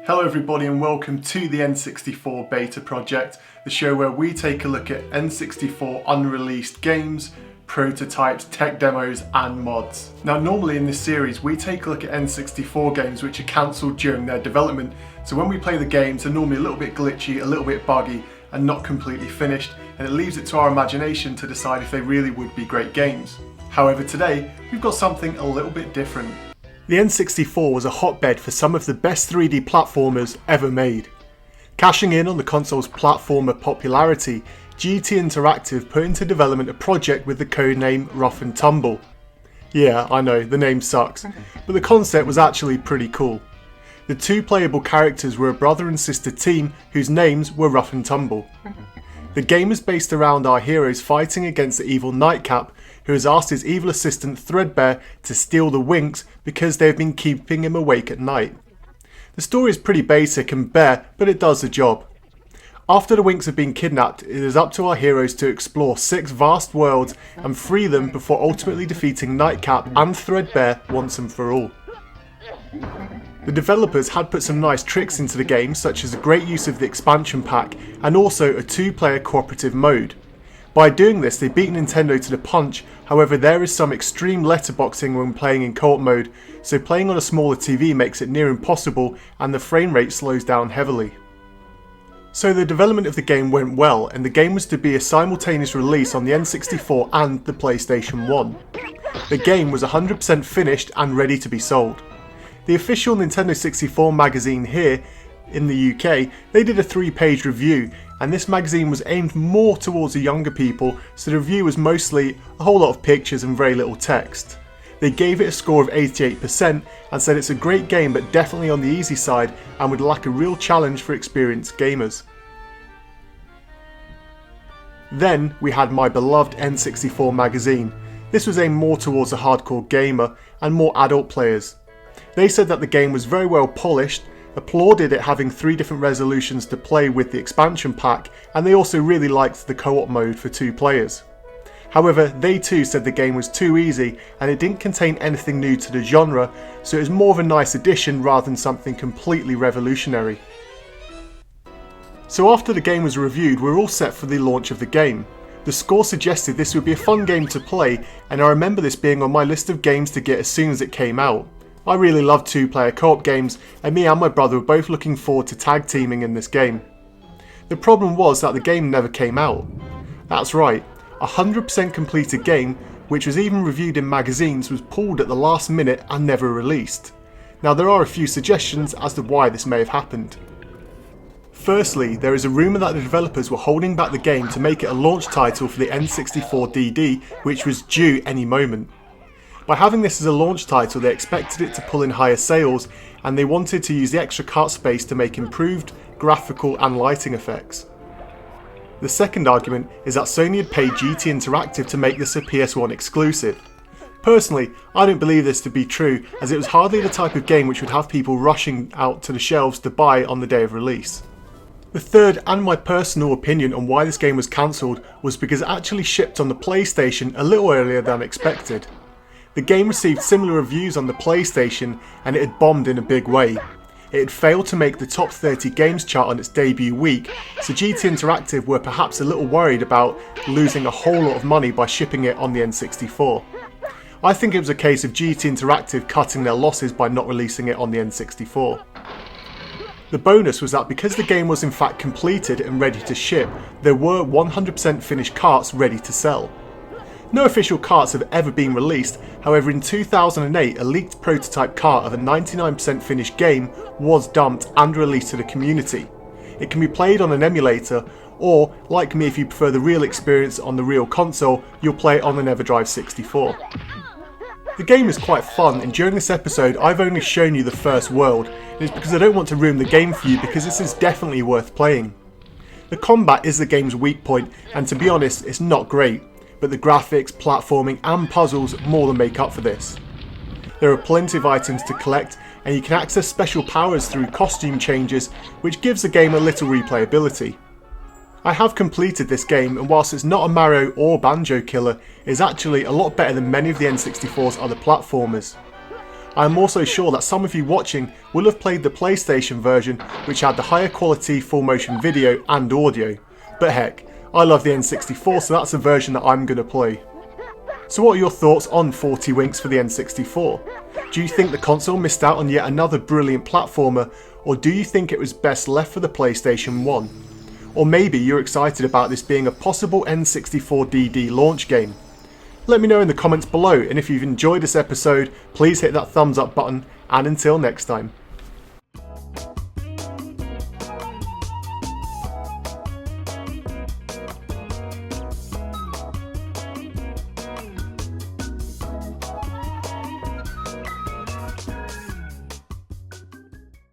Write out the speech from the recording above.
Hello everybody and welcome to the N64 Beta Project, the show where we take a look at N64 unreleased games, prototypes, tech demos and mods. Now normally in this series we take a look at N64 games which are cancelled during their development, so when we play the games they're normally a little bit glitchy, a little bit buggy and not completely finished, and it leaves it to our imagination to decide if they really would be great games. However, today we've got something a little bit different. The N64 was a hotbed for some of the best 3D platformers ever made. Cashing in on the console's platformer popularity, GT Interactive put into development a project with the codename Rough and Tumble. Yeah, I know, the name sucks, but the concept was actually pretty cool. The two playable characters were a brother and sister team whose names were Rough and Tumble. The game is based around our heroes fighting against the evil Nightcap, who has asked his evil assistant Threadbare to steal the Winks because they have been keeping him awake at night. The story is pretty basic and bare, but it does the job. After the Winks have been kidnapped, it is up to our heroes to explore 6 vast worlds and free them before ultimately defeating Nightcap and Threadbare once and for all. The developers had put some nice tricks into the game, such as a great use of the expansion pack and also a 2-player cooperative mode. By doing this they beat Nintendo to the punch, however there is some extreme letterboxing when playing in co-op mode, so playing on a smaller TV makes it near impossible and the frame rate slows down heavily. So the development of the game went well and the game was to be a simultaneous release on the N64 and the PlayStation 1. The game was 100% finished and ready to be sold. The official Nintendo 64 magazine here in the UK, they did a 3-page review, and this magazine was aimed more towards the younger people, so the review was mostly a whole lot of pictures and very little text. They gave it a score of 88% and said it's a great game but definitely on the easy side and would lack a real challenge for experienced gamers. Then we had my beloved N64 magazine. This was aimed more towards a hardcore gamer and more adult players. They said that the game was very well polished, applauded it having 3 different resolutions to play with the expansion pack, and they also really liked the co-op mode for 2 players. However, they too said the game was too easy and it didn't contain anything new to the genre, so it was more of a nice addition rather than something completely revolutionary. So after the game was reviewed, we were all set for the launch of the game. The score suggested this would be a fun game to play, and I remember this being on my list of games to get as soon as it came out. I really love 2-player co-op games, and me and my brother were both looking forward to tag teaming in this game. The problem was that the game never came out. That's right, a 100% completed game, which was even reviewed in magazines, was pulled at the last minute and never released. Now there are a few suggestions as to why this may have happened. Firstly, there is a rumour that the developers were holding back the game to make it a launch title for the N64 DD, which was due any moment. By having this as a launch title, they expected it to pull in higher sales, and they wanted to use the extra cart space to make improved graphical and lighting effects. The second argument is that Sony had paid GT Interactive to make this a PS1 exclusive. Personally, I don't believe this to be true, as it was hardly the type of game which would have people rushing out to the shelves to buy on the day of release. The third and my personal opinion on why this game was cancelled was because it actually shipped on the PlayStation a little earlier than expected. The game received similar reviews on the PlayStation and it had bombed in a big way. It had failed to make the top 30 games chart on its debut week, so GT Interactive were perhaps a little worried about losing a whole lot of money by shipping it on the N64. I think it was a case of GT Interactive cutting their losses by not releasing it on the N64. The bonus was that because the game was in fact completed and ready to ship, there were 100% finished carts ready to sell. No official carts have ever been released, however in 2008 a leaked prototype cart of a 99% finished game was dumped and released to the community. It can be played on an emulator, or, like me if you prefer the real experience on the real console, you'll play it on the EverDrive 64. The game is quite fun, and during this episode I've only shown you the first world, and it's because I don't want to ruin the game for you because this is definitely worth playing. The combat is the game's weak point, and to be honest it's not great. But the graphics, platforming and puzzles more than make up for this. There are plenty of items to collect and you can access special powers through costume changes, which gives the game a little replayability. I have completed this game, and whilst it's not a Mario or Banjo killer, it is actually a lot better than many of the N64's other platformers. I am also sure that some of you watching will have played the PlayStation version, which had the higher quality full motion video and audio. But heck, I love the N64, so that's a version that I'm going to play. So what are your thoughts on 40 winks for the N64? Do you think the console missed out on yet another brilliant platformer, or do you think it was best left for the PlayStation 1? Or maybe you're excited about this being a possible N64 DD launch game? Let me know in the comments below, and if you've enjoyed this episode, please hit that thumbs up button, and until next time.